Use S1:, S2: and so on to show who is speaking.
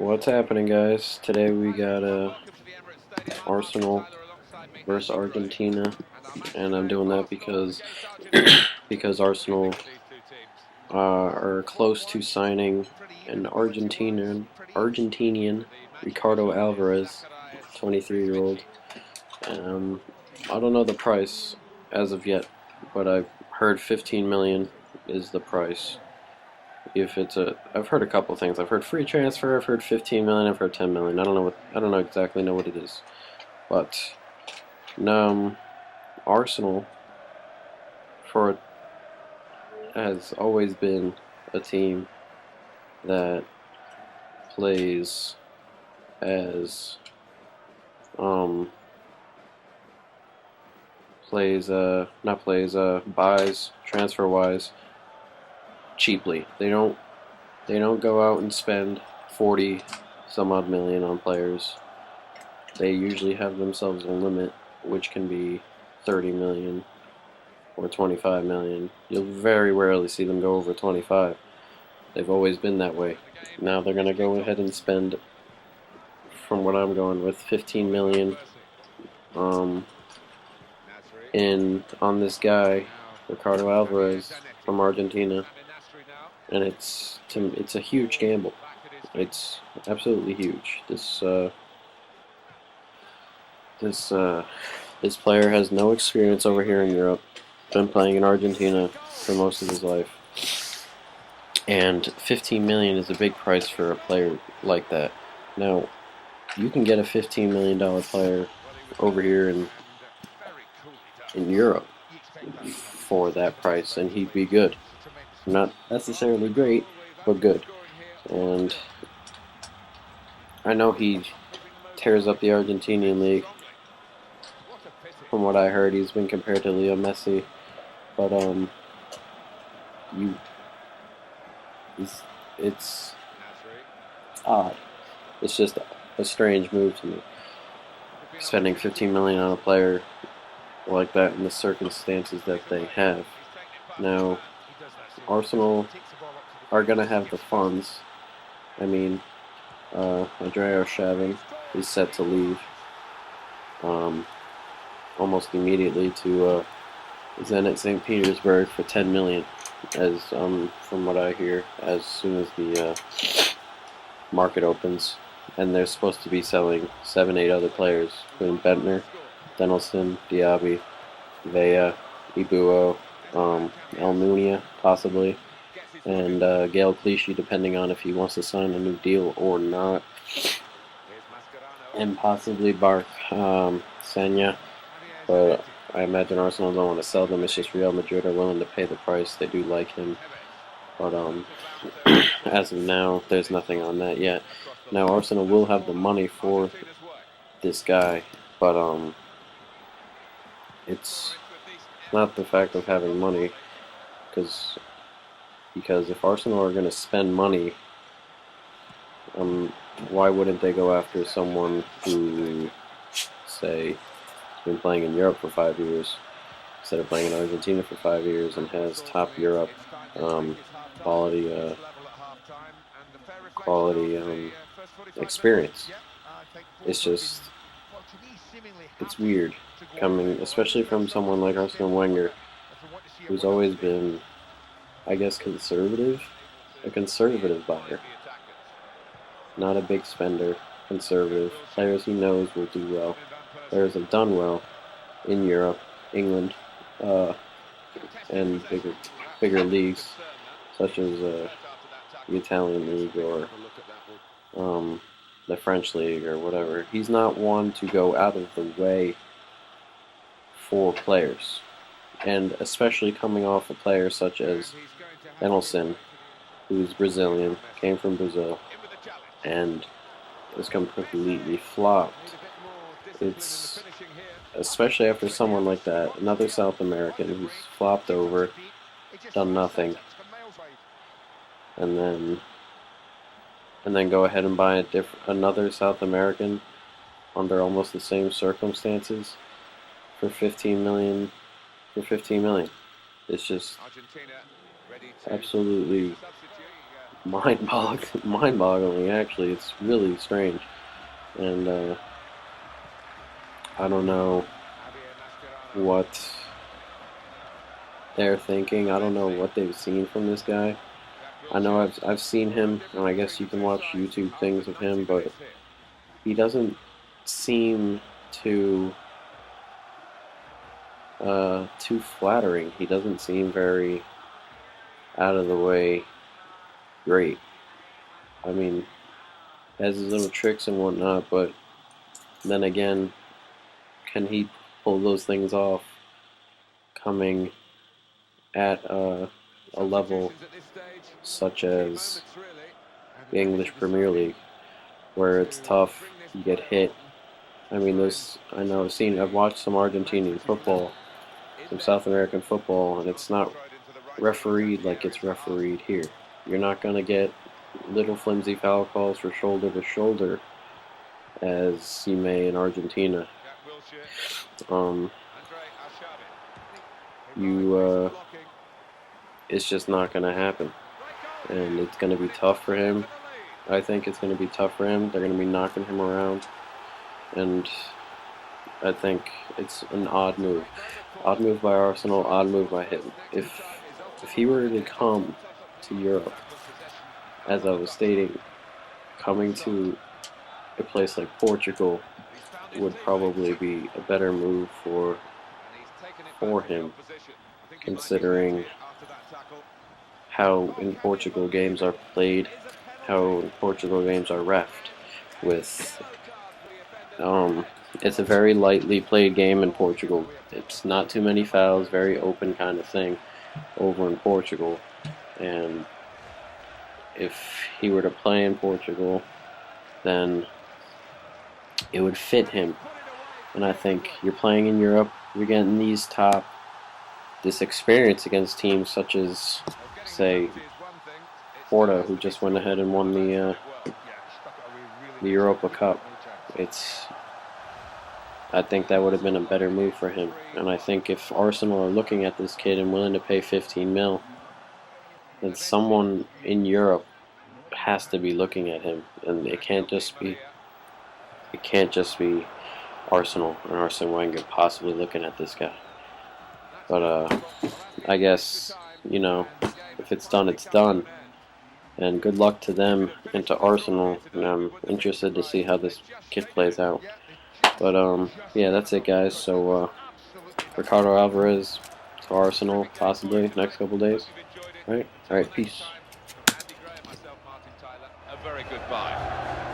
S1: What's happening, guys? Today we got Arsenal versus Argentina, and I'm doing that because because Arsenal are close to signing an Argentinian Ricardo Alvarez, 23-year-old. Um, I don't know the price as of yet, but I've heard 15 million is the price. If it's I've heard a couple things. I've heard free transfer. I've heard 15 million. I've heard 10 million. I don't know exactly know what it is, but Arsenal for has always been a team that plays as um plays not plays buys transfer wise cheaply. They don't go out and spend 40 some odd million on players. They usually have themselves a limit, which can be 30 million or 25 million. You'll very rarely see them go over 25. They've always been that way. Now they're going to go ahead and spend, from what I'm going with, 15 million um, in on this guy, Ricardo Alvarez from Argentina, and it's a huge gamble. It's absolutely huge. This player has no experience over here in Europe. Been playing in Argentina for most of his life, and 15 million is a big price for a player like that. Now, you can get a $15 million player over here in Europe for that price, and he'd be good. Not necessarily great, but good. And I know he tears up the Argentinian league. From what I heard, he's been compared to Leo Messi, but you, it's odd. It's just a strange move to me. Spending 15 million on a player like that in the circumstances that they have. Now, Arsenal are gonna have the funds. I mean, Andrea Shavin is set to leave almost immediately to Zenit St. Petersburg for 10 million, as from what I hear, as soon as the market opens, and they're supposed to be selling 7, 8 other players, including Bentner, Denelson, Diaby, Vea, Ibuo, El Munia, possibly, and Gael Clichy, depending on if he wants to sign a new deal or not, and possibly Bark Sanya, but I imagine Arsenal don't want to sell them. It's just Real Madrid are willing to pay the price. They do like him, but as of now, there's nothing on that yet. Now Arsenal will have the money for this guy, but it's not the fact of having money, because if Arsenal are going to spend money, why wouldn't they go after someone who, say, has been playing in Europe for 5 years instead of playing in Argentina for 5 years and has top Europe quality experience? It's weird coming, especially from someone like Arsene Wenger, who's always been, I guess, a conservative buyer, not a big spender, conservative. Players he knows will do well. Players have done well in Europe, England, and bigger leagues, such as the Italian league or the French league or whatever. He's not one to go out of the way for players, and especially coming off a player such as Denelson, who's Brazilian, came from Brazil, and was completely flopped. It's especially after someone like that, another South American who's flopped over, done nothing, and then go ahead and buy another South American under almost the same circumstances for 15 million. It's just absolutely mind-boggling. Actually, it's really strange, and I don't know what they're thinking. I don't know what they've seen from this guy. I know I've seen him, and I guess you can watch YouTube things of him, but he doesn't seem too flattering. He doesn't seem very out of the way great. I mean, has his little tricks and whatnot, but then again, can he pull those things off coming at a level such as the English Premier League, where it's tough, you get hit. I mean, I know I've watched some Argentinian football, some South American football, and it's not refereed like it's refereed here. You're not going to get little flimsy foul calls for shoulder to shoulder as you may in Argentina. It's just not going to happen, and it's going to be tough for him. I think it's going to be tough for him. They're going to be knocking him around, and I think it's an odd move. Odd move by Arsenal, odd move by him. If he were to come to Europe, as I was stating, coming to a place like Portugal would probably be a better move for him, considering how in Portugal games are played, how in Portugal games are reffed. It's a very lightly played game in Portugal. It's not too many fouls, very open kind of thing over in Portugal. And if he were to play in Portugal, then it would fit him. And I think you're playing in Europe, you're getting this experience against teams such as, say, Porto, who just went ahead and won the Europa Cup. I think that would have been a better move for him. And I think if Arsenal are looking at this kid and willing to pay 15 mil, then someone in Europe has to be looking at him, and it can't just be Arsenal and Arsene Wenger possibly looking at this guy. But I guess, if it's done, it's done. And good luck to them and to Arsenal. And I'm interested to see how this kid plays out. But yeah, that's it, guys. So Ricardo Alvarez to Arsenal possibly next couple days. All right, peace.
S2: A very good buy.